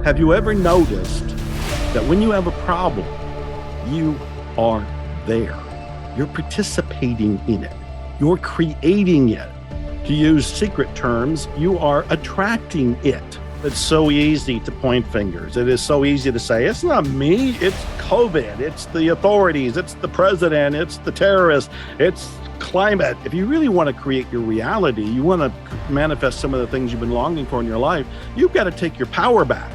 Have you ever noticed that when you have a problem, you are there? You're participating in it. You're creating it. To use secret terms, you are attracting it. It's so easy to point fingers. It is so easy to say, it's not me, it's COVID, it's the authorities, it's the president, it's the terrorists, it's climate. If you really want to create your reality, you want to manifest some of the things you've been longing for in your life, you've got to take your power back.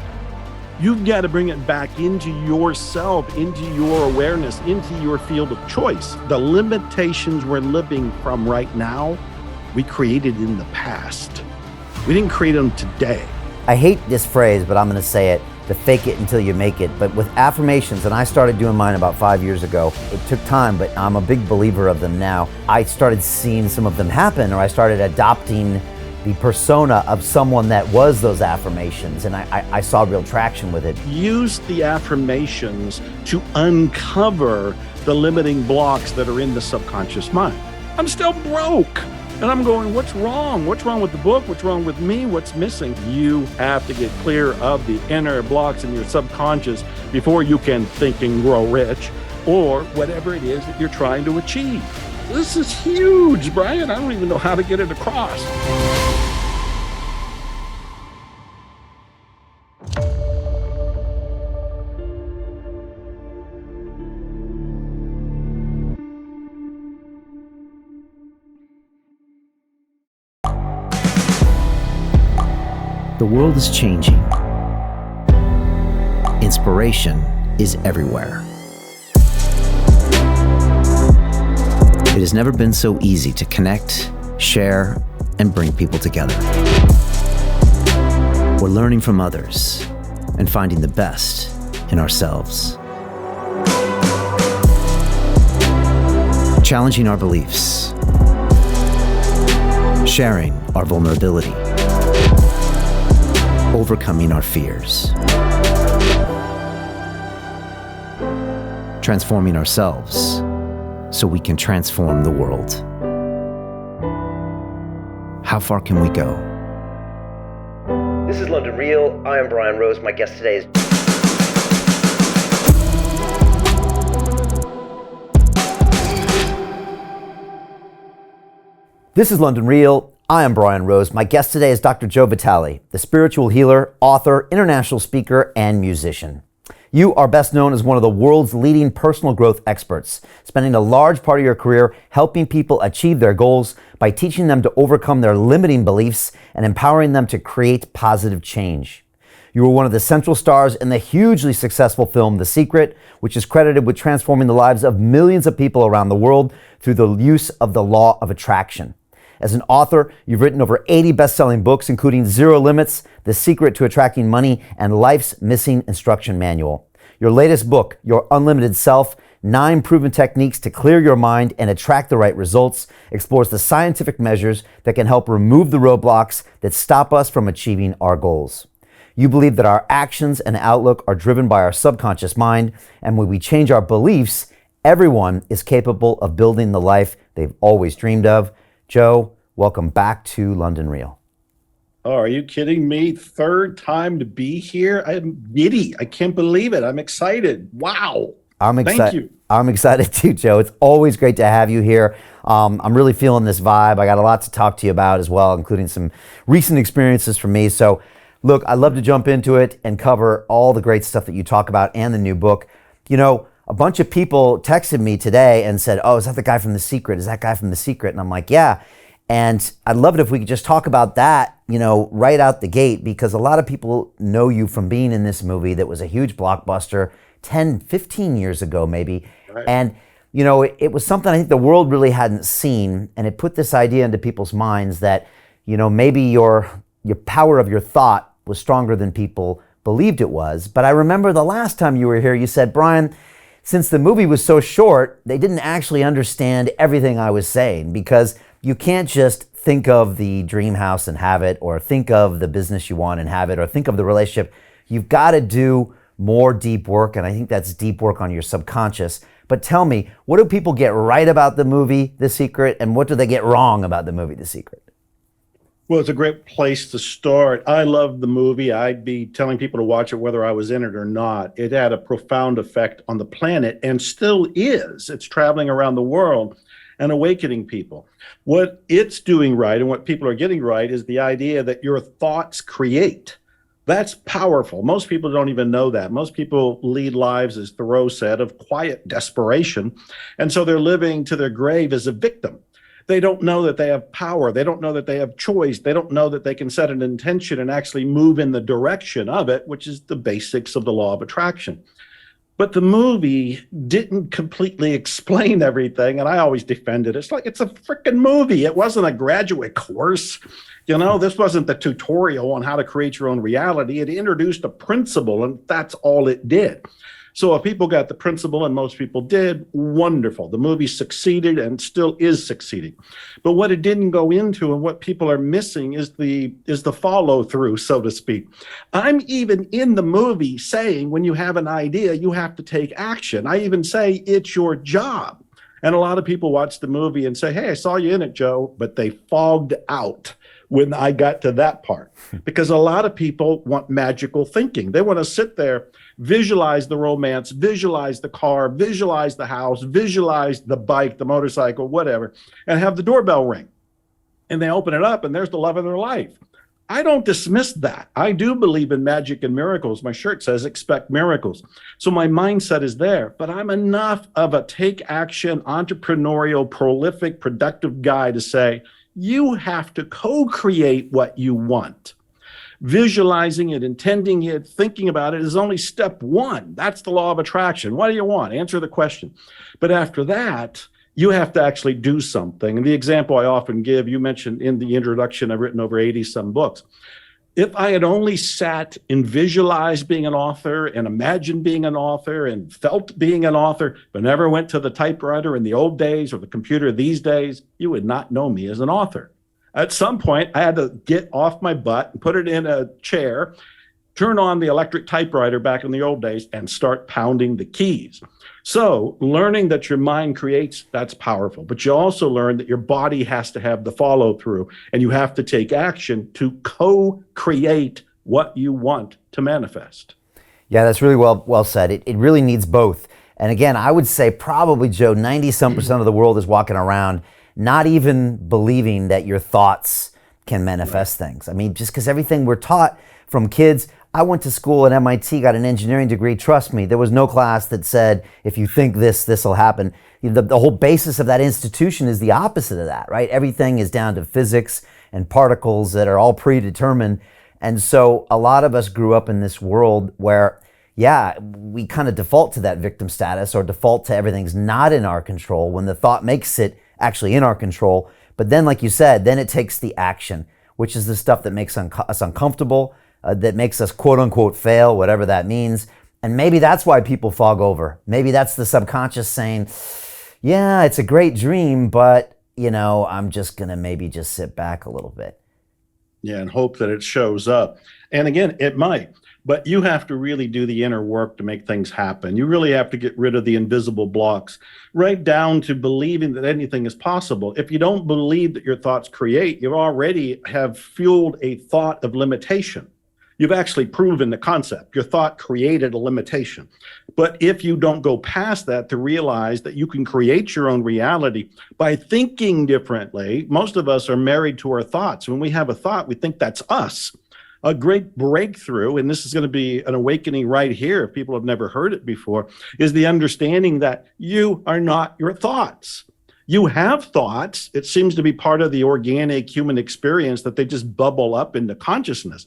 You've got to bring it back into yourself, into your awareness, into your field of choice. The limitations we're living from right now, we created in the past. We didn't create them today. I hate this phrase, but I'm going to say it, the fake it until you make it. But with affirmations, and I started doing mine about 5 years ago. It took time, but I'm a big believer of them now. I started seeing some of them happen, or I started adopting the persona of someone that was those affirmations, and I saw real traction with it. Use the affirmations to uncover the limiting blocks that are in the subconscious mind. I'm still broke. And I'm going, what's wrong? What's wrong with the book? What's wrong with me? What's missing? You have to get clear of the inner blocks in your subconscious before you can think and grow rich, or whatever it is that you're trying to achieve. This is huge, Brian. I don't even know how to get it across. The world is changing. Inspiration is everywhere. It has never been so easy to connect, share, and bring people together. We're learning from others and finding the best in ourselves. Challenging our beliefs. Sharing our vulnerability. Overcoming our fears. Transforming ourselves so we can transform the world. How far can we go? This is London Real. I am Brian Rose. My guest today is... This is London Real. I am Brian Rose. My guest today is Dr. Joe Vitale, the spiritual healer, author, international speaker, and musician. You are best known as one of the world's leading personal growth experts, spending a large part of your career helping people achieve their goals by teaching them to overcome their limiting beliefs and empowering them to create positive change. You were one of the central stars in the hugely successful film The Secret, which is credited with transforming the lives of millions of people around the world through the use of the law of attraction. As an author, you've written over 80 best-selling books, including Zero Limits, The Secret to Attracting Money, and Life's Missing Instruction Manual. Your latest book, Your Unlimited Self, 9 Proven Techniques to Clear Your Mind and Attract the Right Results, explores the scientific measures that can help remove the roadblocks that stop us from achieving our goals. You believe that our actions and outlook are driven by our subconscious mind, and when we change our beliefs, everyone is capable of building the life they've always dreamed of. Joe, welcome back to London Real. Oh, are you kidding me? Third time to be here? I'm giddy. I can't believe it. I'm excited. Wow. Thank you. I'm excited too, Joe. It's always great to have you here. I'm really feeling this vibe. I got a lot to talk to you about as well, including some recent experiences for me. So look, I'd love to jump into it and cover all the great stuff that you talk about and the new book. You know, a bunch of people texted me today and said, oh, is that the guy from The Secret? Is that guy from The Secret? And I'm like, yeah. And I'd love it if we could just talk about that, you know, right out the gate, because a lot of people know you from being in this movie that was a huge blockbuster 10, 15 years ago, maybe. Right. And, you know, it was something I think the world really hadn't seen. And it put this idea into people's minds that, you know, maybe your power of your thought was stronger than people believed it was. But I remember the last time you were here, you said, Brian, since the movie was so short, they didn't actually understand everything I was saying, because you can't just think of the dream house and have it, or think of the business you want and have it, or think of the relationship. You've got to do more deep work, and I think that's deep work on your subconscious. But tell me, what do people get right about the movie The Secret, and what do they get wrong about the movie The Secret? Well, it's a great place to start. I love the movie. I'd be telling people to watch it whether I was in it or not. It had a profound effect on the planet and still is. It's traveling around the world and awakening people. What it's doing right and what people are getting right is the idea that your thoughts create. That's powerful. Most people don't even know that. Most people lead lives, as Thoreau said, of quiet desperation. And so they're living to their grave as a victim. They don't know that they have power. They don't know that they have choice. They don't know that they can set an intention and actually move in the direction of it, which is the basics of the law of attraction. But the movie didn't completely explain everything, and I always defend it. It's like it's a freaking movie. It wasn't a graduate course. This wasn't the tutorial on how to create your own reality. It introduced a principle, and that's all it did. So if people got the principle, and most people did, wonderful. The movie succeeded and still is succeeding. But what it didn't go into and what people are missing is the follow through, so to speak. I'm even in the movie saying when you have an idea, you have to take action. I even say it's your job. And a lot of people watch the movie and say, hey, I saw you in it, Joe, but they fogged out when I got to that part. Because a lot of people want magical thinking. They want to sit there, visualize the romance, visualize the car, visualize the house, visualize the bike, the motorcycle, whatever, and have the doorbell ring. And they open it up and there's the love of their life. I don't dismiss that. I do believe in magic and miracles. My shirt says expect miracles. So my mindset is there, but I'm enough of a take action, entrepreneurial, prolific, productive guy to say, you have to co-create what you want. Visualizing it, intending it, thinking about it is only step one. That's the law of attraction. What do you want? Answer the question. But after that, you have to actually do something. And the example I often give, you mentioned in the introduction, I've written over 80 some books. If I had only sat and visualized being an author and imagined being an author and felt being an author, but never went to the typewriter in the old days or the computer these days, you would not know me as an author. At some point, I had to get off my butt and put it in a chair, turn on the electric typewriter back in the old days, and start pounding the keys. So learning that your mind creates, that's powerful. But you also learn that your body has to have the follow through, and you have to take action to co-create what you want to manifest. Yeah, that's really well said. It really needs both. And again, I would say probably, Joe, 90-some% of the world is walking around not even believing that your thoughts can manifest things. I mean, just because everything we're taught from kids. I went to school at MIT, got an engineering degree. Trust me, there was no class that said, if you think this will happen. The whole basis of that institution is the opposite of that, right? Everything is down to physics and particles that are all predetermined. And so a lot of us grew up in this world where, yeah, we kind of default to that victim status or default to everything's not in our control when the thought makes it actually in our control. But then, like you said, then it takes the action, which is the stuff that makes us uncomfortable, that makes us quote unquote fail, whatever that means. And maybe that's why people fog over. Maybe that's the subconscious saying, yeah, it's a great dream, but I'm just gonna maybe just sit back a little bit. Yeah, and hope that it shows up. And again, it might, but you have to really do the inner work to make things happen. You really have to get rid of the invisible blocks, right down to believing that anything is possible. If you don't believe that your thoughts create, you already have fueled a thought of limitation. You've actually proven the concept. Your thought created a limitation. But if you don't go past that to realize that you can create your own reality by thinking differently, most of us are married to our thoughts. When we have a thought, we think that's us. A great breakthrough, and this is going to be an awakening right here if people have never heard it before, is the understanding that you are not your thoughts. You have thoughts. It seems to be part of the organic human experience that they just bubble up into consciousness.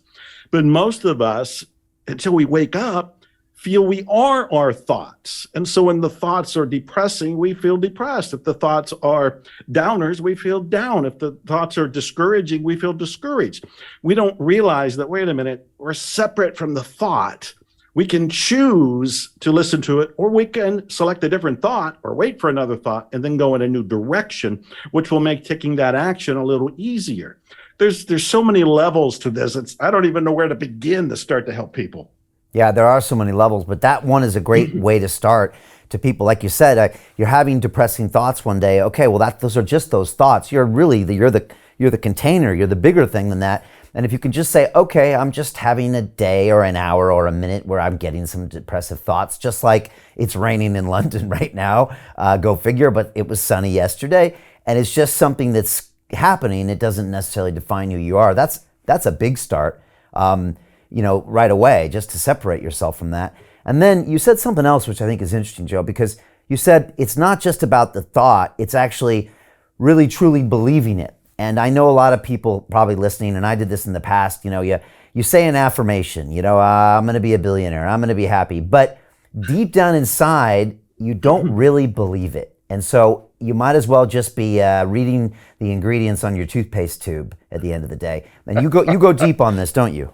But most of us, until we wake up, feel we are our thoughts. And so when the thoughts are depressing, we feel depressed. If the thoughts are downers, we feel down. If the thoughts are discouraging, we feel discouraged. We don't realize that, wait a minute, we're separate from the thought. We can choose to listen to it, or we can select a different thought or wait for another thought and then go in a new direction, which will make taking that action a little easier. There's so many levels to this. I don't even know where to begin to start to help people. Yeah, there are so many levels, but that one is a great way to start to people. Like you said, you're having depressing thoughts one day. Okay, well, those are just those thoughts. You're the you're the container, you're the bigger thing than that. And if you can just say, okay, I'm just having a day or an hour or a minute where I'm getting some depressive thoughts, just like it's raining in London right now, go figure, but it was sunny yesterday. And it's just something that's happening. It doesn't necessarily define who you are. That's a big start, right away, just to separate yourself from that. And then you said something else, which I think is interesting, Joe, because you said it's not just about the thought, it's actually really truly believing it. And I know a lot of people probably listening, and I did this in the past, you say an affirmation, I'm going to be a billionaire, I'm going to be happy, but deep down inside, you don't really believe it. And so you might as well just be reading the ingredients on your toothpaste tube at the end of the day. And you go deep on this, don't you?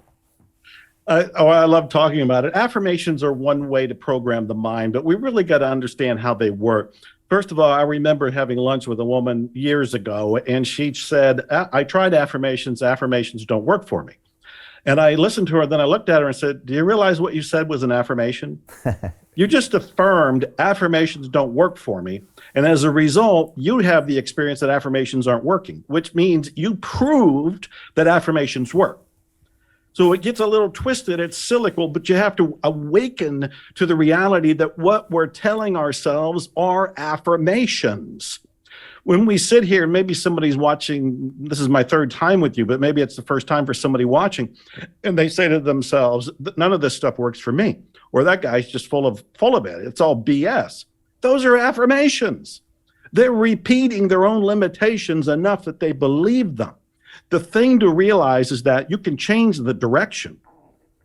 I love talking about it. Affirmations are one way to program the mind, but we really got to understand how they work. First of all, I remember having lunch with a woman years ago, and she said, I tried affirmations. Affirmations don't work for me. And I listened to her, then I looked at her and said, do you realize what you said was an affirmation? You just affirmed affirmations don't work for me. And as a result, you have the experience that affirmations aren't working, which means you proved that affirmations work. So it gets a little twisted, it's cyclical, but you have to awaken to the reality that what we're telling ourselves are affirmations. When we sit here, maybe somebody's watching, this is my third time with you, but maybe it's the first time for somebody watching, and they say to themselves, none of this stuff works for me, or that guy's just full of it. It's all BS. Those are affirmations. They're repeating their own limitations enough that they believe them. The thing to realize is that you can change the direction.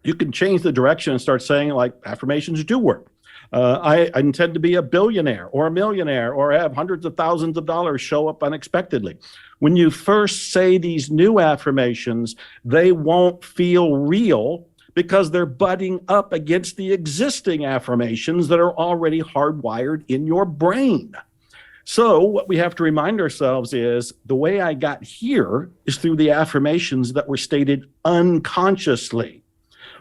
You can change the direction and start saying, like, affirmations do work. I intend to be a billionaire or a millionaire or have hundreds of thousands of dollars show up unexpectedly. When you first say these new affirmations, they won't feel real because they're butting up against the existing affirmations that are already hardwired in your brain. So what we have to remind ourselves is the way I got here is through the affirmations that were stated unconsciously.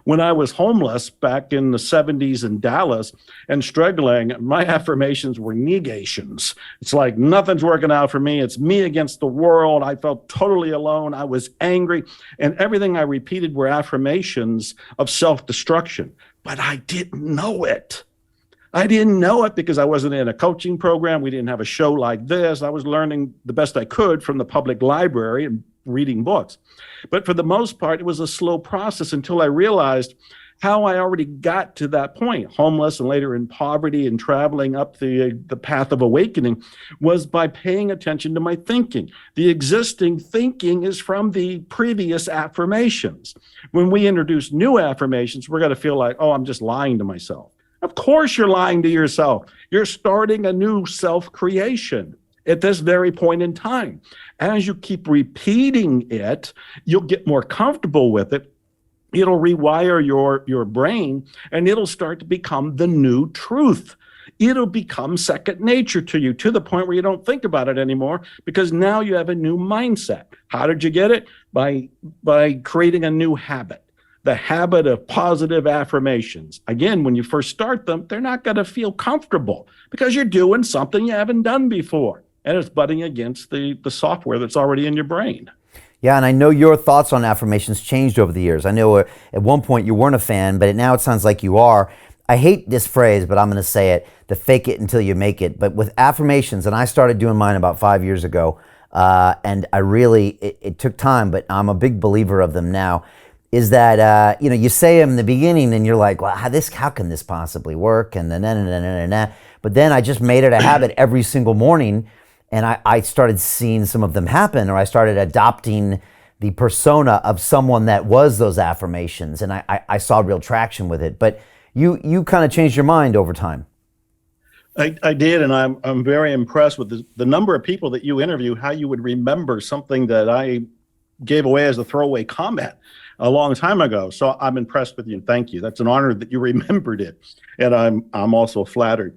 When I was homeless back in the 70s in Dallas and struggling, my affirmations were negations. It's like, nothing's working out for me. It's me against the world. I felt totally alone. I was angry. And everything I repeated were affirmations of self-destruction. But I didn't know it. I didn't know it because I wasn't in a coaching program. We didn't have a show like this. I was learning the best I could from the public library and reading books. But for the most part, it was a slow process until I realized how I already got to that point, homeless and later in poverty and traveling up the path of awakening, was by paying attention to my thinking. The existing thinking is from the previous affirmations. When we introduce new affirmations, we're going to feel like, oh, I'm just lying to myself. Of course you're lying to yourself. You're starting a new self-creation at this very point in time. As you keep repeating it, you'll get more comfortable with it. It'll rewire your brain, and it'll start to become the new truth. It'll become second nature to you, to the point where you don't think about it anymore, because now you have a new mindset. How did you get it? By creating a new habit. The habit of positive affirmations. Again, when you first start them, they're not going to feel comfortable because you're doing something you haven't done before. And it's butting against the software that's already in your brain. Yeah, and I know your thoughts on affirmations changed over the years. I know at one point you weren't a fan, but now it sounds like you are. I hate this phrase, but I'm going to say it, the fake it until you make it. But with affirmations, and I started doing mine about 5 years ago, and I really, it took time, but I'm a big believer of them now. Is that, you say them in the beginning and you're like, well, how can this possibly work? And then, but then I just made it a habit every single morning, and I started seeing some of them happen, or I started adopting the persona of someone that was those affirmations, and I saw real traction with it. But you kind of changed your mind over time. I did, and I'm very impressed with the number of people that you interview, how you would remember something that I gave away as a throwaway comment a long time ago. So I'm impressed with you, and thank you. That's an honor that you remembered it, and I'm also flattered.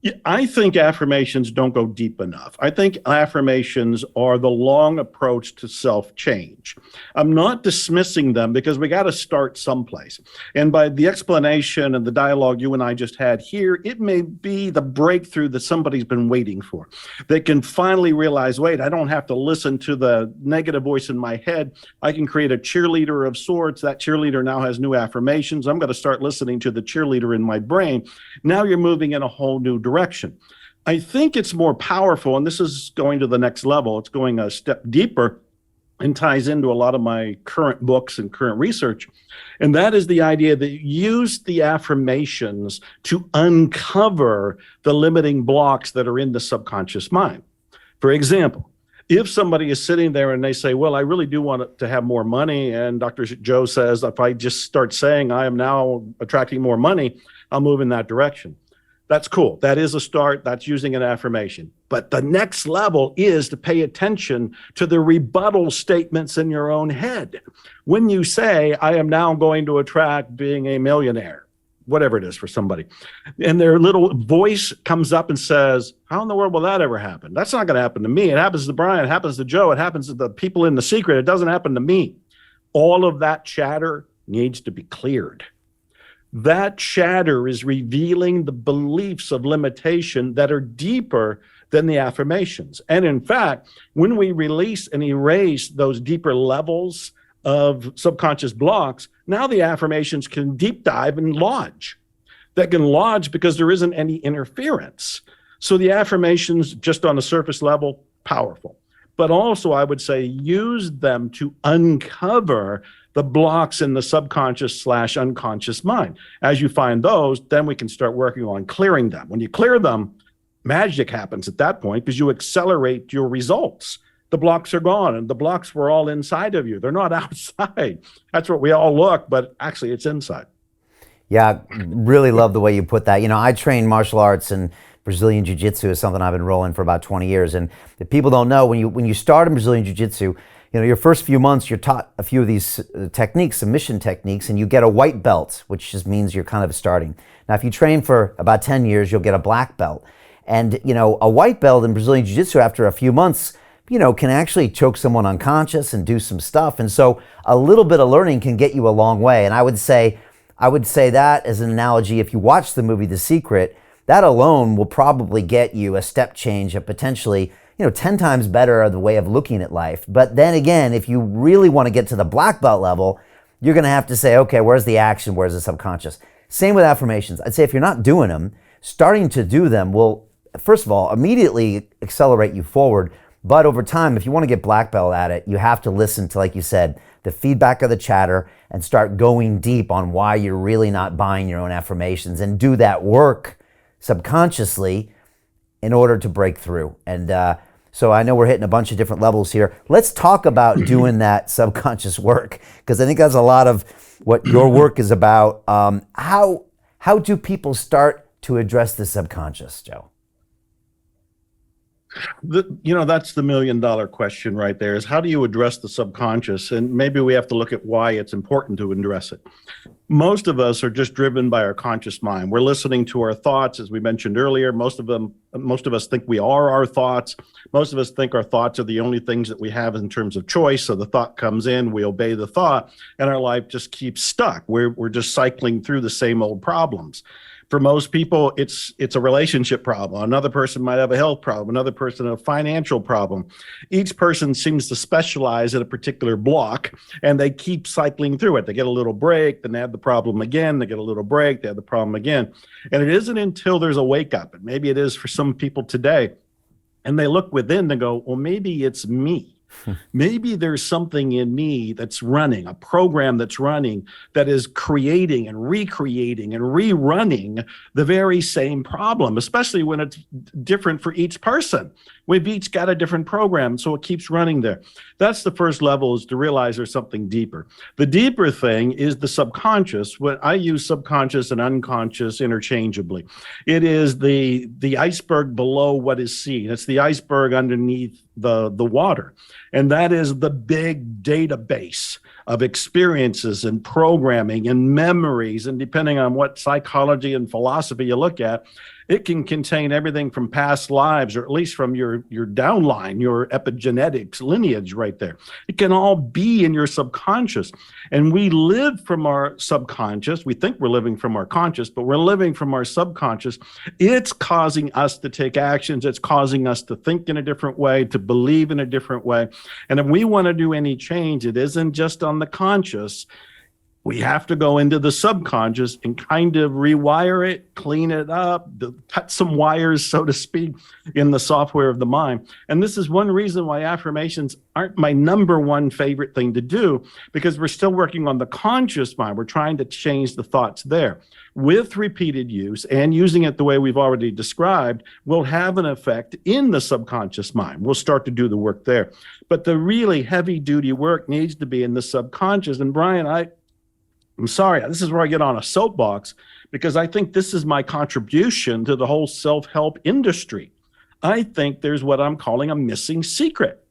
Yeah, I think affirmations don't go deep enough. I think affirmations are the long approach to self-change. I'm not dismissing them because we got to start someplace. And by the explanation and the dialogue you and I just had here, it may be the breakthrough that somebody's been waiting for. They can finally realize, wait, I don't have to listen to the negative voice in my head. I can create a cheerleader of sorts. That cheerleader now has new affirmations. I'm going to start listening to the cheerleader in my brain. Now you're moving in a whole new direction. I think it's more powerful, and this is going to the next level. It's going a step deeper and ties into a lot of my current books and current research. And that is the idea that you use the affirmations to uncover the limiting blocks that are in the subconscious mind. For example, if somebody is sitting there and they say, well, I really do want to have more money, and Dr. Joe says, if I just start saying I am now attracting more money, I'll move in that direction. That's cool. That is a start. That's using an affirmation. But the next level is to pay attention to the rebuttal statements in your own head. When you say, I am now going to attract being a millionaire, whatever it is for somebody, and their little voice comes up and says, how in the world will that ever happen? That's not going to happen to me. It happens to Brian. It happens to Joe. It happens to the people in The Secret. It doesn't happen to me. All of that chatter needs to be cleared. That chatter is revealing the beliefs of limitation that are deeper than the affirmations. And in fact, when we release and erase those deeper levels of subconscious blocks, now the affirmations can deep dive and lodge. That can lodge because there isn't any interference. So the affirmations, just on the surface level, powerful. But also, I would say, use them to uncover the blocks in the subconscious/unconscious mind. As you find those, then we can start working on clearing them. When you clear them, magic happens at that point because you accelerate your results. The blocks are gone, and the blocks were all inside of you. They're not outside. That's what we all look, but actually it's inside. Yeah, really love the way you put that. You know, I train martial arts, and Brazilian Jiu-Jitsu is something I've been rolling for about 20 years. And if people don't know, when you start in Brazilian Jiu-Jitsu, you know, your first few months, you're taught a few of these techniques, submission techniques, and you get a white belt, which just means you're kind of starting. Now, if you train for about 10 years, you'll get a black belt. And, you know, a white belt in Brazilian Jiu-Jitsu after a few months, you know, can actually choke someone unconscious and do some stuff. And so a little bit of learning can get you a long way. And I would say that as an analogy, if you watch the movie The Secret, that alone will probably get you a step change of potentially, you know, 10 times better the way of looking at life. But then again, if you really want to get to the black belt level, you're going to have to say, okay, where's the action? Where's the subconscious? Same with affirmations. I'd say if you're not doing them, starting to do them will, first of all, immediately accelerate you forward. But over time, if you want to get black belt at it, you have to listen to, like you said, the feedback of the chatter and start going deep on why you're really not buying your own affirmations and do that work subconsciously in order to break through. And so I know we're hitting a bunch of different levels here. Let's talk about doing that subconscious work, because I think that's a lot of what your work is about. How do people start to address the subconscious, Joe? That's the $1 million question right there, is how do you address the subconscious? And maybe we have to look at why it's important to address it. Most of us are just driven by our conscious mind. We're listening to our thoughts, as we mentioned earlier. Most of us think we are our thoughts. Most of us think our thoughts are the only things that we have in terms of choice. So the thought comes in, we obey the thought, and our life just keeps stuck. We're just cycling through the same old problems. For most people, it's a relationship problem. Another person might have a health problem. Another person a financial problem. Each person seems to specialize in a particular block, and they keep cycling through it. They get a little break, then they have the problem again. They get a little break, they have the problem again. And it isn't until there's a wake up, and maybe it is for some people today, and they look within and go, well, maybe it's me. Maybe there's something in me that's running, a program that's running that is creating and recreating and rerunning the very same problem, especially when it's different for each person. We've each got a different program, so it keeps running there. That's the first level, is to realize there's something deeper. The deeper thing is the subconscious. What I use subconscious and unconscious interchangeably. It is the iceberg below what is seen. It's the iceberg underneath the water. And that is the big database of experiences and programming and memories. And depending on what psychology and philosophy you look at, it can contain everything from past lives, or at least from your downline, your epigenetics lineage right there. It can all be in your subconscious. And we live from our subconscious. We think we're living from our conscious, but we're living from our subconscious. It's causing us to take actions. It's causing us to think in a different way, to believe in a different way. And if we want to do any change, it isn't just on the conscious. We have to go into the subconscious and kind of rewire it, clean it up, cut some wires, so to speak, in the software of the mind. And this is one reason why affirmations aren't my number one favorite thing to do, because we're still working on the conscious mind. We're trying to change the thoughts there. With repeated use and using it the way we've already described, will have an effect in the subconscious mind. We'll start to do the work there. But the really heavy duty work needs to be in the subconscious. And Brian, I'm sorry, this is where I get on a soapbox, because I think this is my contribution to the whole self-help industry. I think there's what I'm calling a missing secret.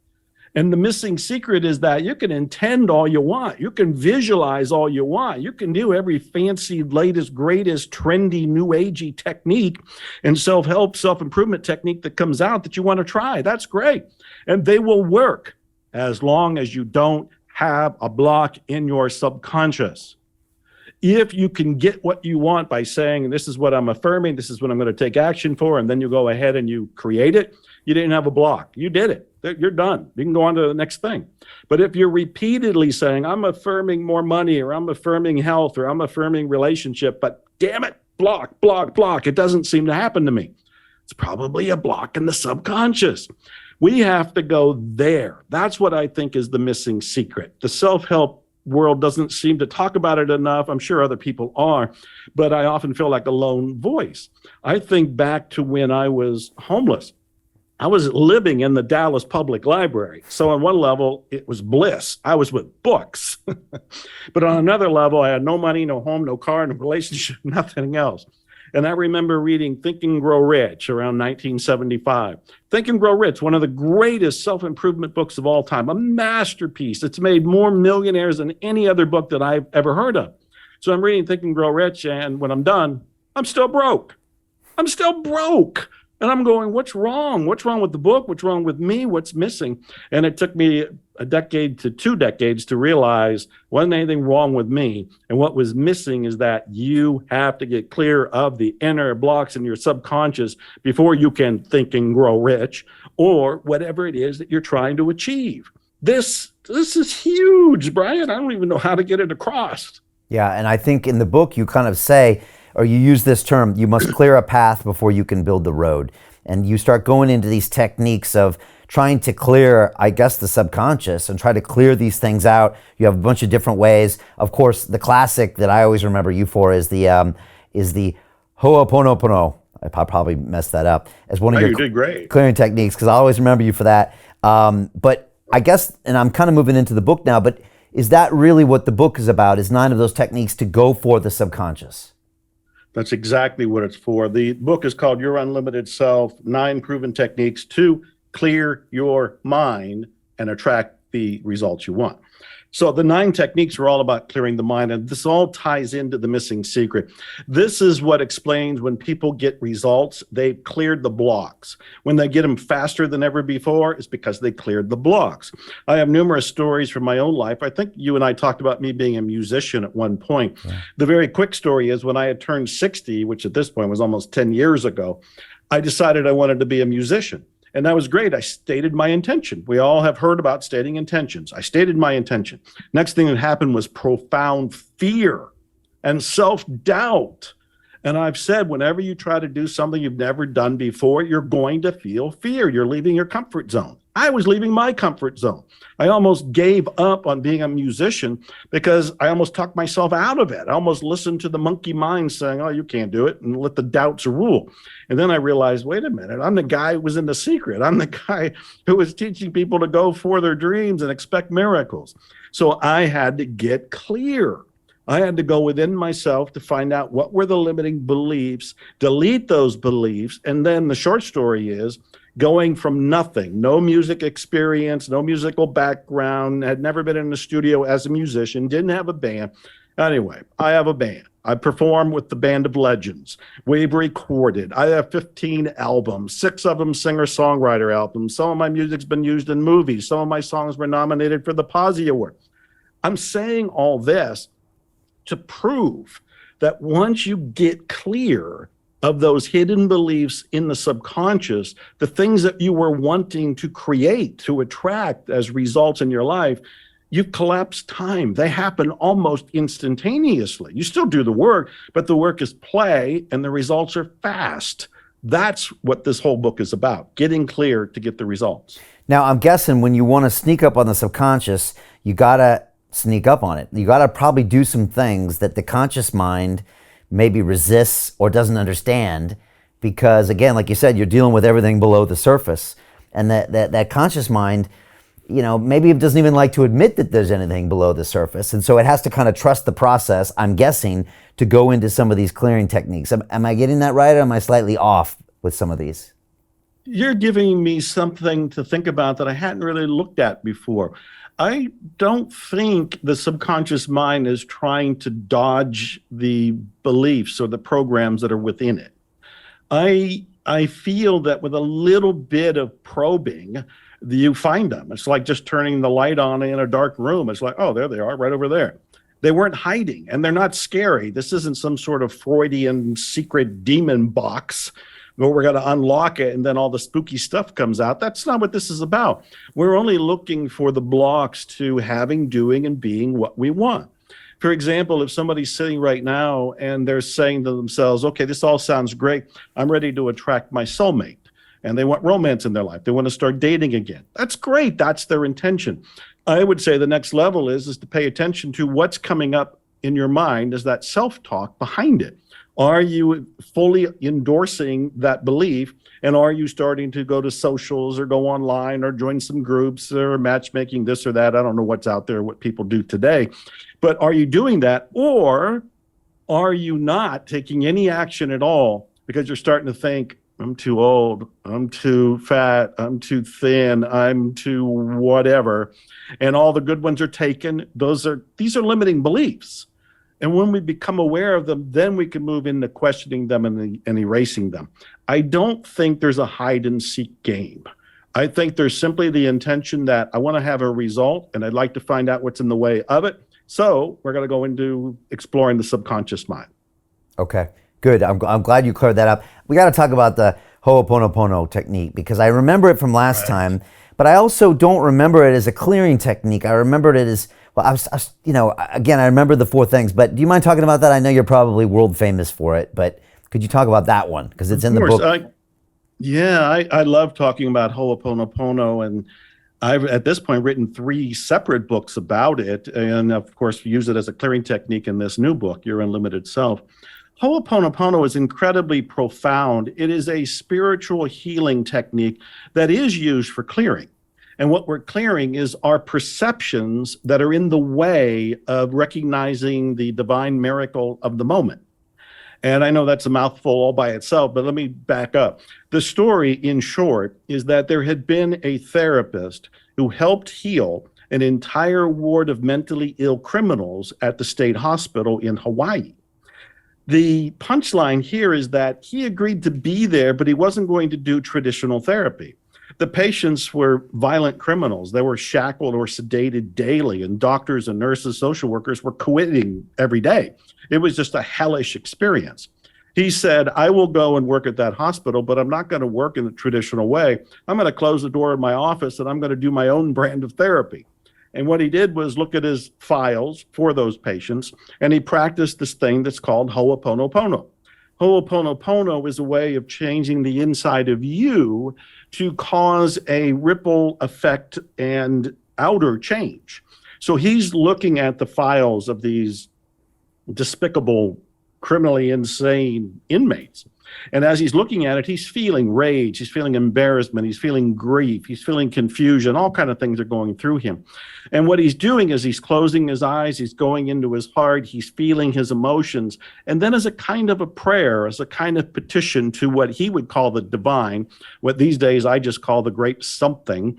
And the missing secret is that you can intend all you want. You can visualize all you want. You can do every fancy, latest, greatest, trendy, new agey technique and self-help, self-improvement technique that comes out that you want to try. That's great. And they will work as long as you don't have a block in your subconscious. If you can get what you want by saying, this is what I'm affirming, this is what I'm going to take action for, and then you go ahead and you create it, you didn't have a block. You did it. You're done. You can go on to the next thing. But if you're repeatedly saying, I'm affirming more money, or I'm affirming health, or I'm affirming relationship, but damn it, block, block, block, it doesn't seem to happen to me. It's probably a block in the subconscious. We have to go there. That's what I think is the missing secret. The self-help world doesn't seem to talk about it enough. I'm sure other people are, but I often feel like a lone voice. I think back to when I was homeless. I was living in the Dallas Public Library. So on one level, it was bliss. I was with books. But on another level, I had no money, no home, no car, no relationship, nothing else. And I remember reading Think and Grow Rich around 1975. Think and Grow Rich, one of the greatest self-improvement books of all time, a masterpiece. It's made more millionaires than any other book that I've ever heard of. So I'm reading Think and Grow Rich, and when I'm done, I'm still broke. I'm still broke. And I'm going, what's wrong? What's wrong with the book? What's wrong with me? What's missing? And it took me a decade to 2 decades to realize wasn't anything wrong with me. And what was missing is that you have to get clear of the inner blocks in your subconscious before you can think and grow rich, or whatever it is that you're trying to achieve. This is huge, Brian. I don't even know how to get it across. Yeah, and I think in the book you kind of say, or you use this term, you must clear a path before you can build the road. And you start going into these techniques of trying to clear, I guess, the subconscious and try to clear these things out. You have a bunch of different ways. Of course, the classic that I always remember you for is the Ho'oponopono. I probably messed that up. As one of your you did great. Clearing techniques, because I always remember you for that. But I guess, and I'm kind of moving into the book now, but is that really what the book is about? Is 9 of those techniques to go for the subconscious? That's exactly what it's for. The book is called Your Unlimited Self, 9 Proven Techniques to Clear Your Mind and Attract the Results You Want. So the 9 techniques are all about clearing the mind, and this all ties into the missing secret. This is what explains when people get results, they've cleared the blocks. When they get them faster than ever before, it's because they cleared the blocks. I have numerous stories from my own life. I think you and I talked about me being a musician at one point. Yeah. The very quick story is when I had turned 60, which at this point was almost 10 years ago, I decided I wanted to be a musician. And that was great. I stated my intention. We all have heard about stating intentions. I stated my intention. Next thing that happened was profound fear and self-doubt. And I've said, whenever you try to do something you've never done before, you're going to feel fear. You're leaving your comfort zone. I was leaving my comfort zone. I almost gave up on being a musician because I almost talked myself out of it. I almost listened to the monkey mind saying, oh, you can't do it, and let the doubts rule. And then I realized, wait a minute, I'm the guy who was in The Secret. I'm the guy who was teaching people to go for their dreams and expect miracles. So I had to get clear. I had to go within myself to find out what were the limiting beliefs, delete those beliefs, and then the short story is going from nothing, no music experience, no musical background, had never been in the studio as a musician, didn't have a band. Anyway, I have a band. I perform with the Band of Legends. We've recorded. I have 15 albums, 6 of them singer-songwriter albums. Some of my music's been used in movies. Some of my songs were nominated for the Posy Award. I'm saying all this to prove that once you get clear of those hidden beliefs in the subconscious, the things that you were wanting to create, to attract as results in your life, you collapse time. They happen almost instantaneously. You still do the work, but the work is play and the results are fast. That's what this whole book is about, getting clear to get the results. Now, I'm guessing when you want to sneak up on the subconscious, you got to sneak up on it. You got to probably do some things that the conscious mind maybe resists or doesn't understand, because again, like you said, you're dealing with everything below the surface, and that conscious mind, you know, maybe it doesn't even like to admit that there's anything below the surface, and so it has to kind of trust the process, I'm guessing, to go into some of these clearing techniques. Am I getting that right, or am I slightly off with some of these? You're giving me something to think about that I hadn't really looked at before. I don't think the subconscious mind is trying to dodge the beliefs or the programs that are within it. I feel that with a little bit of probing, you find them. It's like just turning the light on in a dark room. It's like, oh, there they are, right over there. They weren't hiding, and they're not scary. This isn't some sort of Freudian secret demon box where we're going to unlock it and then all the spooky stuff comes out. That's not what this is about. We're only looking for the blocks to having, doing, and being what we want. For example, if somebody's sitting right now and they're saying to themselves, okay, this all sounds great. I'm ready to attract my soulmate. And they want romance in their life. They want to start dating again. That's great. That's their intention. I would say the next level is to pay attention to what's coming up in your mind as that self-talk behind it. Are you fully endorsing that belief? And are you starting to go to socials or go online or join some groups or matchmaking, this or that? I don't know what's out there, what people do today. But are you doing that? Or are you not taking any action at all because you're starting to think, I'm too old, I'm too fat, I'm too thin, I'm too whatever, and all the good ones are taken. These are limiting beliefs. And when we become aware of them, then we can move into questioning them and erasing them. I don't think there's a hide and seek game. I think there's simply the intention that I want to have a result and I'd like to find out what's in the way of it. So we're going to go into exploring the subconscious mind. Okay. Good. I'm glad you cleared that up. We got to talk about the Ho'oponopono technique, because I remember it from last time, but I also don't remember it as a clearing technique. I remembered it as, well, again, I remember the 4 things, but do you mind talking about that? I know you're probably world famous for it, but could you talk about that one? Because it's in the book. I love talking about Ho'oponopono, and I've at this point written 3 separate books about it, and of course use it as a clearing technique in this new book, Your Unlimited Self. Ho'oponopono is incredibly profound. It is a spiritual healing technique that is used for clearing. And what we're clearing is our perceptions that are in the way of recognizing the divine miracle of the moment. And I know that's a mouthful all by itself, but let me back up. The story, in short, is that there had been a therapist who helped heal an entire ward of mentally ill criminals at the state hospital in Hawaii. The punchline here is that he agreed to be there, but he wasn't going to do traditional therapy. The patients were violent criminals. They were shackled or sedated daily, and doctors and nurses, social workers were quitting every day. It was just a hellish experience. He said, I will go and work at that hospital, but I'm not going to work in the traditional way. I'm going to close the door of my office and I'm going to do my own brand of therapy. And what he did was look at his files for those patients, and he practiced this thing that's called Ho'oponopono. Ho'oponopono is a way of changing the inside of you to cause a ripple effect and outer change. So he's looking at the files of these despicable criminally insane inmates. And as he's looking at it, he's feeling rage, he's feeling embarrassment, he's feeling grief, he's feeling confusion, all kind of things are going through him. And what he's doing is he's closing his eyes, he's going into his heart, he's feeling his emotions. And then as a kind of a prayer, as a kind of petition to what he would call the divine, what these days I just call the great something,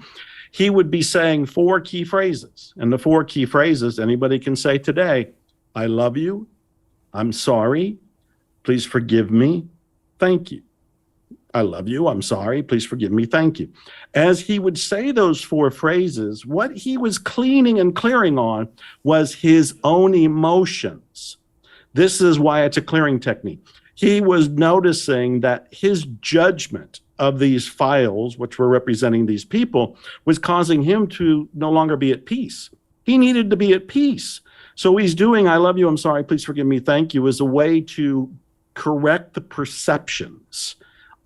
he would be saying 4 key phrases. And the 4 key phrases anybody can say today: I love you, I'm sorry, please forgive me, thank you. I love you, I'm sorry, please forgive me, thank you. As he would say those 4 phrases, what he was cleaning and clearing on was his own emotions. This is why it's a clearing technique. He was noticing that his judgment of these files, which were representing these people, was causing him to no longer be at peace. He needed to be at peace. So he's doing I love you, I'm sorry, please forgive me, thank you as a way to correct the perceptions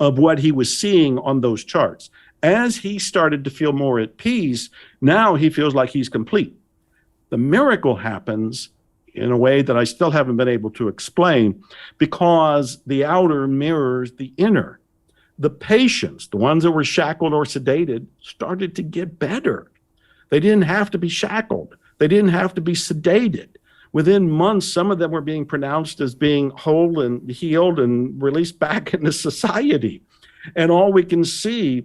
of what he was seeing on those charts. As he started to feel more at peace, now he feels like he's complete. The miracle happens in a way that I still haven't been able to explain, because the outer mirrors the inner. The patients, the ones that were shackled or sedated, started to get better. They didn't have to be shackled. They didn't have to be sedated. Within months, some of them were being pronounced as being whole and healed and released back into society. And all we can see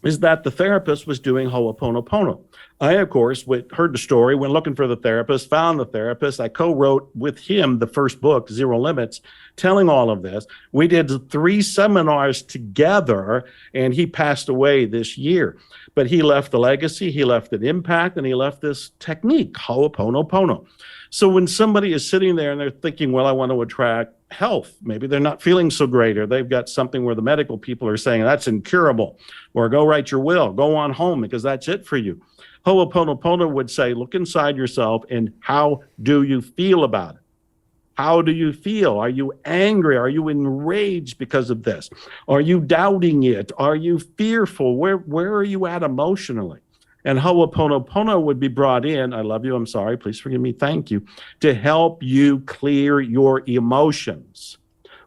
is that the therapist was doing Ho'oponopono. I, of course, heard the story, went looking for the therapist, found the therapist. I co-wrote with him the first book, Zero Limits, telling all of this. We did 3 seminars together, and he passed away this year. But he left a legacy, he left an impact, and he left this technique, Ho'oponopono. So when somebody is sitting there and they're thinking, well, I want to attract health, maybe they're not feeling so great, or they've got something where the medical people are saying that's incurable, or go write your will, go on home because that's it for you. Ho'oponopono would say, look inside yourself and how do you feel about it? How do you feel? Are you angry? Are you enraged because of this? Are you doubting it? Are you fearful? Where are you at emotionally? And Ho'oponopono would be brought in, I love you, I'm sorry, please forgive me, thank you, to help you clear your emotions.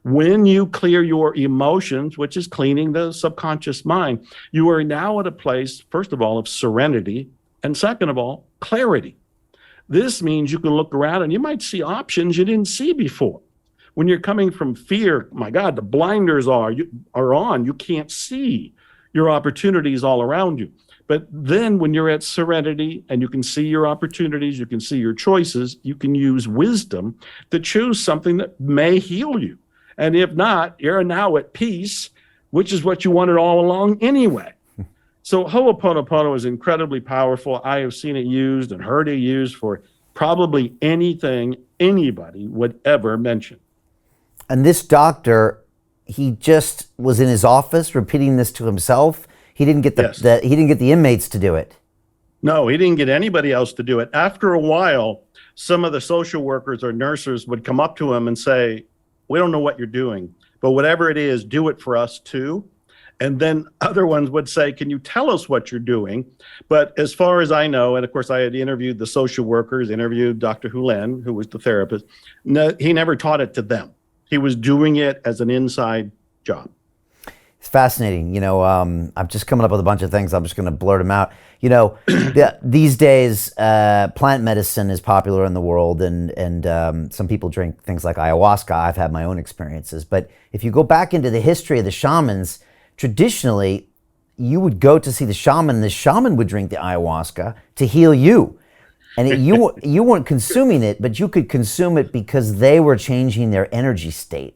When you clear your emotions, which is cleaning the subconscious mind, you are now at a place, first of all, of serenity, and second of all, clarity. This means you can look around and you might see options you didn't see before. When you're coming from fear, my God, the blinders are on, you can't see your opportunities all around you. But then when you're at serenity and you can see your opportunities, you can see your choices, you can use wisdom to choose something that may heal you. And if not, you're now at peace, which is what you wanted all along anyway. So Ho'oponopono is incredibly powerful. I have seen it used and heard it used for probably anything anybody would ever mention. And this doctor, he just was in his office repeating this to himself. He didn't get he didn't get the inmates to do it. No, he didn't get anybody else to do it. After a while, some of the social workers or nurses would come up to him and say, we don't know what you're doing, but whatever it is, do it for us too. And then other ones would say, can you tell us what you're doing? But as far as I know, and of course I had interviewed the social workers, interviewed Dr. Hulen, who was the therapist, no, he never taught it to them. He was doing it as an inside job. It's fascinating. You know, I'm just coming up with a bunch of things. I'm just going to blurt them out. You know, these days, plant medicine is popular in the world, and some people drink things like ayahuasca. I've had my own experiences. But if you go back into the history of the shamans, traditionally, you would go to see the shaman. The shaman would drink the ayahuasca to heal you. And you weren't consuming it, but you could consume it because they were changing their energy state.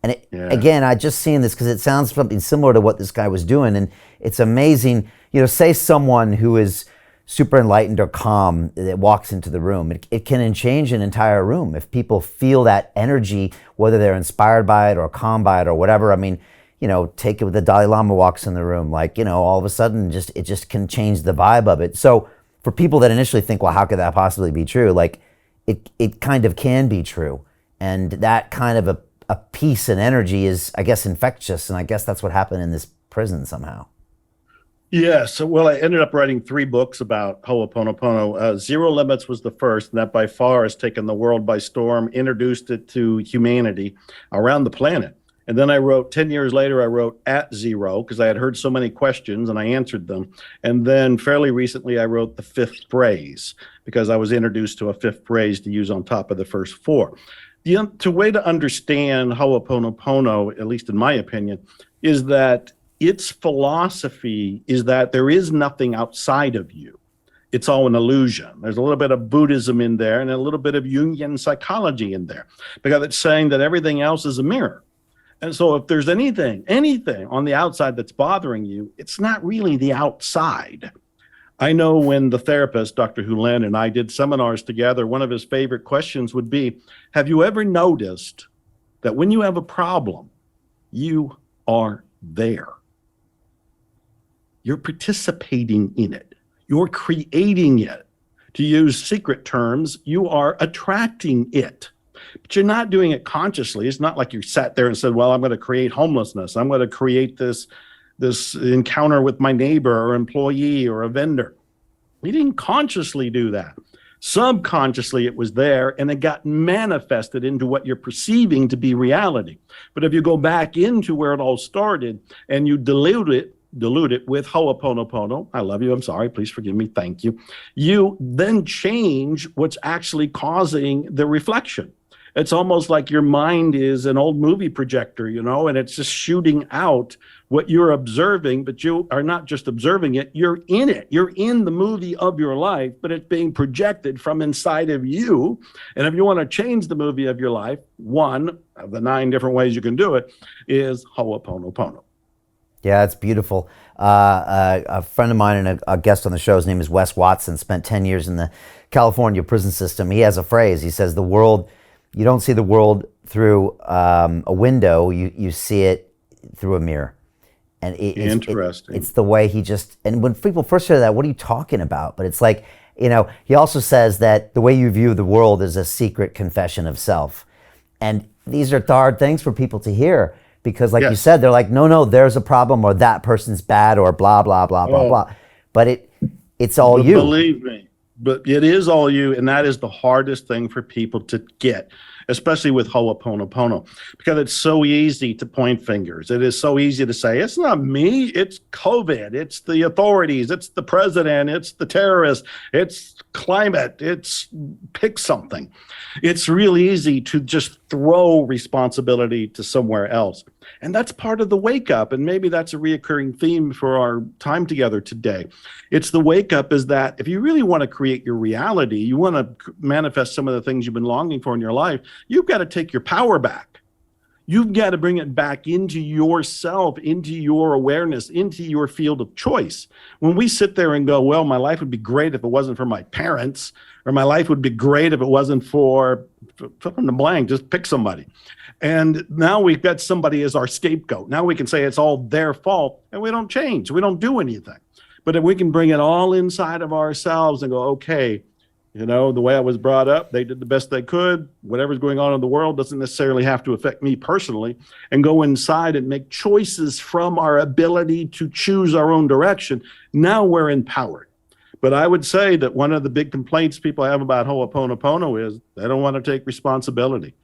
And again, I just seen this because it sounds something similar to what this guy was doing. And it's amazing, you know, say someone who is super enlightened or calm that walks into the room, it can change an entire room. If people feel that energy, whether they're inspired by it or calm by it or whatever. I mean, you know, take it with the Dalai Lama walks in the room, like, you know, all of a sudden it just can change the vibe of it. So for people that initially think, well, how could that possibly be true? Like it kind of can be true. And that kind of a peace and energy is, I guess, infectious. And I guess that's what happened in this prison somehow. Yes. Well, I ended up writing three books about Ho'oponopono. Zero Limits was the first, and that by far has taken the world by storm, introduced it to humanity around the planet. And then I wrote, 10 years later, I wrote At Zero because I had heard so many questions and I answered them. And then fairly recently, I wrote The Fifth Phrase because I was introduced to a fifth phrase to use on top of the first four. The way to understand Ho'oponopono, at least in my opinion, is that its philosophy is that there is nothing outside of you. It's all an illusion. There's a little bit of Buddhism in there and a little bit of Jungian psychology in there because it's saying that everything else is a mirror. And so if there's anything on the outside that's bothering you, it's not really the outside. I know when the therapist, Dr. Hulen, and I did seminars together, one of his favorite questions would be, have you ever noticed that when you have a problem, you are there? You're participating in it. You're creating it. To use secret terms, you are attracting it. But you're not doing it consciously. It's not like you sat there and said, well, I'm going to create homelessness. I'm going to create this encounter with my neighbor or employee or a vendor. You didn't consciously do that. Subconsciously, it was there and it got manifested into what you're perceiving to be reality. But if you go back into where it all started and you dilute it with Ho'oponopono, I love you, I'm sorry, please forgive me, thank you, you then change what's actually causing the reflection. It's almost like your mind is an old movie projector, and it's just shooting out what you're observing, but you are not just observing it, you're in it. You're in the movie of your life, but it's being projected from inside of you. And if you want to change the movie of your life, one of the 9 different ways you can do it is Ho'oponopono. Yeah, it's beautiful. A friend of mine and a guest on the show, his name is Wes Watson, spent 10 years in the California prison system. He has a phrase. He says, you don't see the world through a window, you see it through a mirror. And Interesting. It's the way and when people first hear that, what are you talking about? But it's like, he also says that the way you view the world is a secret confession of self. And these are hard things for people to hear. Because like you said, they're like, no, there's a problem or that person's bad or blah, blah, blah, blah, blah. But it's all you. Believe me, but it is all you. And that is the hardest thing for people to get, especially with Ho'oponopono, because it's so easy to point fingers. It is so easy to say, it's not me, it's COVID, it's the authorities, it's the president, it's the terrorists, it's climate, it's pick something. It's really easy to just throw responsibility to somewhere else. And that's part of the wake up. And maybe that's a reoccurring theme for our time together today. It's the wake up is that if you really want to create your reality, you want to manifest some of the things you've been longing for in your life, you've got to take your power back. You've got to bring it back into yourself, into your awareness, into your field of choice. When we sit there and go, well, my life would be great if it wasn't for my parents, or my life would be great if it wasn't for fill in the blank, just pick somebody. And now we've got somebody as our scapegoat. Now we can say it's all their fault, and we don't change. We don't do anything. But if we can bring it all inside of ourselves and go, okay, the way I was brought up, they did the best they could. Whatever's going on in the world doesn't necessarily have to affect me personally, and go inside and make choices from our ability to choose our own direction. Now we're empowered. But I would say that one of the big complaints people have about Ho'oponopono is they don't want to take responsibility.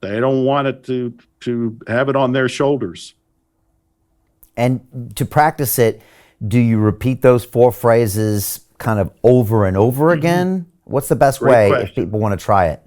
They don't want it to have it on their shoulders. And to practice it, do you repeat those 4 phrases kind of over and over again? What's the best way if people want to try it?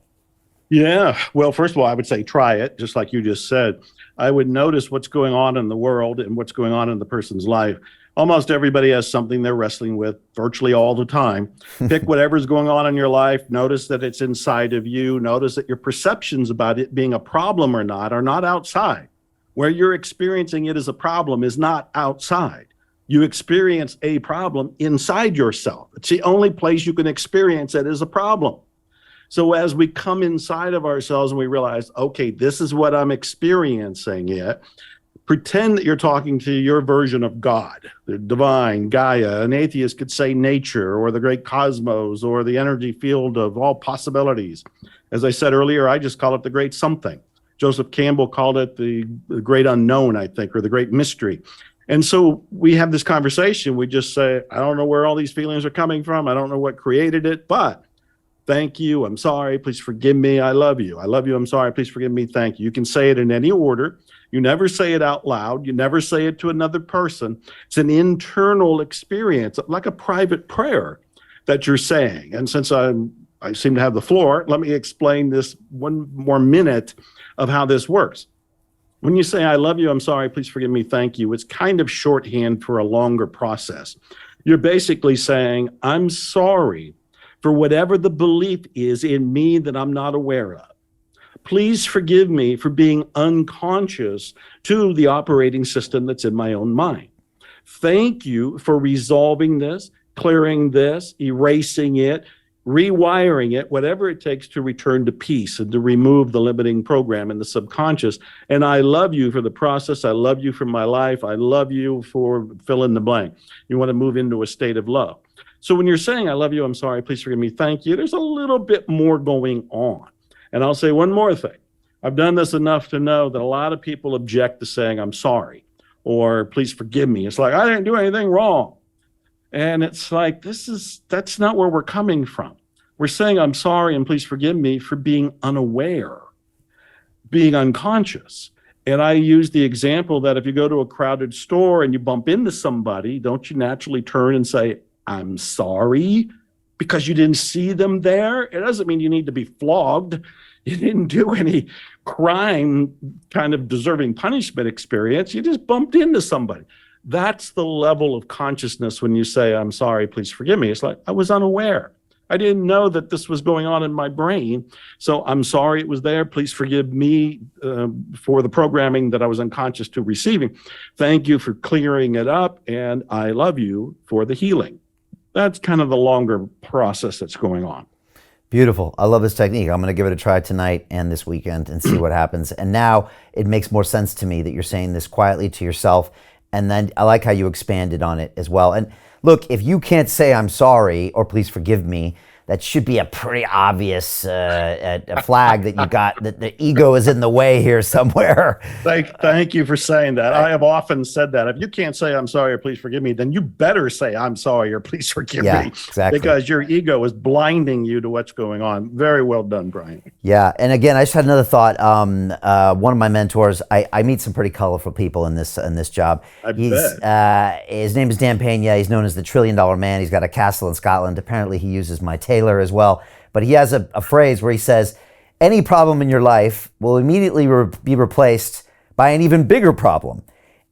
Yeah. Well, first of all, I would say try it, just like you just said. I would notice what's going on in the world and what's going on in the person's life. Almost everybody has something they're wrestling with virtually all the time. Pick whatever's going on in your life. Notice that it's inside of you. Notice that your perceptions about it being a problem or not are not outside. Where you're experiencing it as a problem is not outside. You experience a problem inside yourself. It's the only place you can experience it as a problem. So as we come inside of ourselves and we realize, okay, this is what I'm experiencing yet, pretend that you're talking to your version of God, the divine, Gaia. An atheist could say nature or the great cosmos or the energy field of all possibilities. As I said earlier, I just call it the great something. Joseph Campbell called it the great unknown, I think, or the great mystery. And so we have this conversation. We just say, I don't know where all these feelings are coming from. I don't know what created it, but thank you. I'm sorry. Please forgive me. I love you. I love you. I'm sorry. Please forgive me. Thank you. You can say it in any order. You never say it out loud. You never say it to another person. It's an internal experience, like a private prayer that you're saying. And since I seem to have the floor, let me explain this one more minute of how this works. When you say, I love you, I'm sorry, please forgive me, thank you, it's kind of shorthand for a longer process. You're basically saying, I'm sorry for whatever the belief is in me that I'm not aware of. Please forgive me for being unconscious to the operating system that's in my own mind. Thank you for resolving this, clearing this, erasing it, rewiring it, whatever it takes to return to peace and to remove the limiting program in the subconscious. And I love you for the process. I love you for my life. I love you for fill in the blank. You want to move into a state of love. So when you're saying, I love you, I'm sorry, please forgive me, thank you, there's a little bit more going on. And I'll say one more thing. I've done this enough to know that a lot of people object to saying, I'm sorry, or please forgive me. It's like, I didn't do anything wrong. And it's like, that's not where we're coming from. We're saying, I'm sorry and please forgive me for being unaware, being unconscious. And I use the example that if you go to a crowded store and you bump into somebody, don't you naturally turn and say, I'm sorry, because you didn't see them there? It doesn't mean you need to be flogged. You didn't do any crime kind of deserving punishment experience. You just bumped into somebody. That's the level of consciousness when you say, I'm sorry, please forgive me. It's like, I was unaware. I didn't know that this was going on in my brain. So I'm sorry it was there. Please forgive me for the programming that I was unconscious to receiving. Thank you for clearing it up. And I love you for the healing. That's kind of the longer process that's going on. Beautiful. I love this technique. I'm going to give it a try tonight and this weekend and see what happens. And now it makes more sense to me that you're saying this quietly to yourself. And then I like how you expanded on it as well. And look, if you can't say I'm sorry or please forgive me, that should be a pretty obvious a flag that you got, that the ego is in the way here somewhere. Thank you for saying that. I have often said that. If you can't say I'm sorry or please forgive me, then you better say I'm sorry or please forgive me. Exactly. Because your ego is blinding you to what's going on. Very well done, Brian. Yeah. And again, I just had another thought. One of my mentors, I meet some pretty colorful people in this job. His name is Dan Pena. He's known as the $1 trillion man. He's got a castle in Scotland. Apparently he uses my Taylor as well, but he has a phrase where he says, any problem in your life will immediately be replaced by an even bigger problem.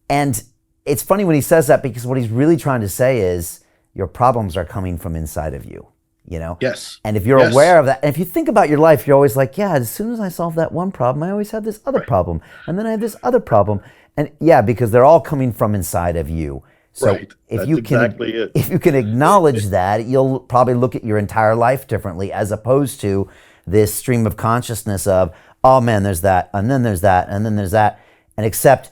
And it's funny when he says that, because what he's really trying to say is your problems are coming from inside of you, you know? Yes. And if you're aware of that, and if you think about your life, you're always like, yeah, as soon as I solve that one problem, I always have this other problem. And then I have this other problem. And yeah, because they're all coming from inside of you. So if you can acknowledge that, you'll probably look at your entire life differently, as opposed to this stream of consciousness of, oh man, there's that, and then there's that, and then there's that. And except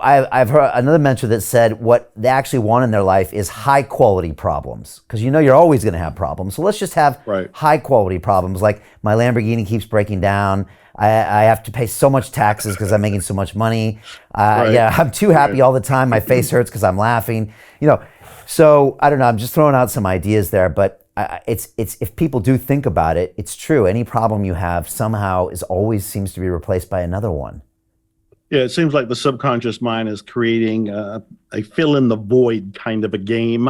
I've heard another mentor that said what they actually want in their life is high quality problems, because you know you're always going to have problems. So let's just have high quality problems, like my Lamborghini keeps breaking down. I have to pay so much taxes because I'm making so much money. Yeah, I'm too happy all the time. My face hurts because I'm laughing. You know, so I don't know. I'm just throwing out some ideas there, but it's if people do think about it, it's true. Any problem you have somehow always seems to be replaced by another one. Yeah, it seems like the subconscious mind is creating a fill in the void kind of a game.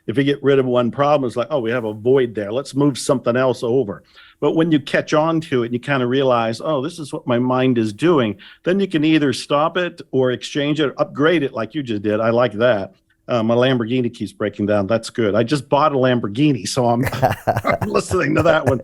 If you get rid of one problem, it's like, oh, we have a void there. Let's move something else over. But when you catch on to it and you kind of realize, oh, this is what my mind is doing, then you can either stop it or exchange it, upgrade it like you just did. I like that. My Lamborghini keeps breaking down. That's good. I just bought a Lamborghini, so I'm listening to that one.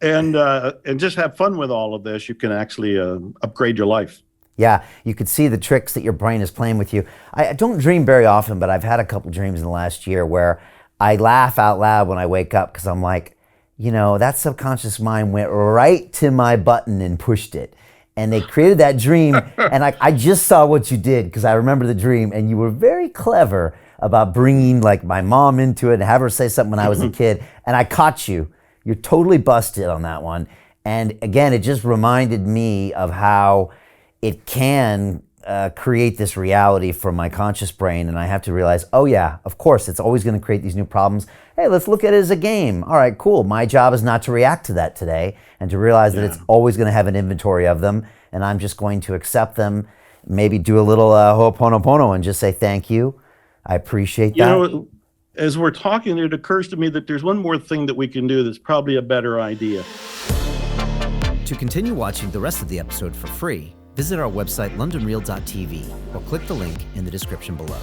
And just have fun with all of this. You can actually upgrade your life. Yeah, you could see the tricks that your brain is playing with you. I don't dream very often, but I've had a couple dreams in the last year where I laugh out loud when I wake up, because I'm like, you know, that subconscious mind went right to my button and pushed it. And they created that dream. And I just saw what you did, because I remember the dream, and you were very clever about bringing like my mom into it and have her say something when I was a kid. And I caught you. You're totally busted on that one. And again, it just reminded me of how it can create this reality from my conscious brain, and I have to realize, oh yeah, of course, it's always going to create these new problems. Hey, let's look at it as a game. All right, cool. My job is not to react to that today, and to realize that it's always going to have an inventory of them, and I'm just going to accept them, maybe do a little ho'oponopono and just say thank you. I appreciate that. You know, as we're talking, it occurs to me that there's one more thing that we can do that's probably a better idea. To continue watching the rest of the episode for free, visit our website londonreal.tv or click the link in the description below.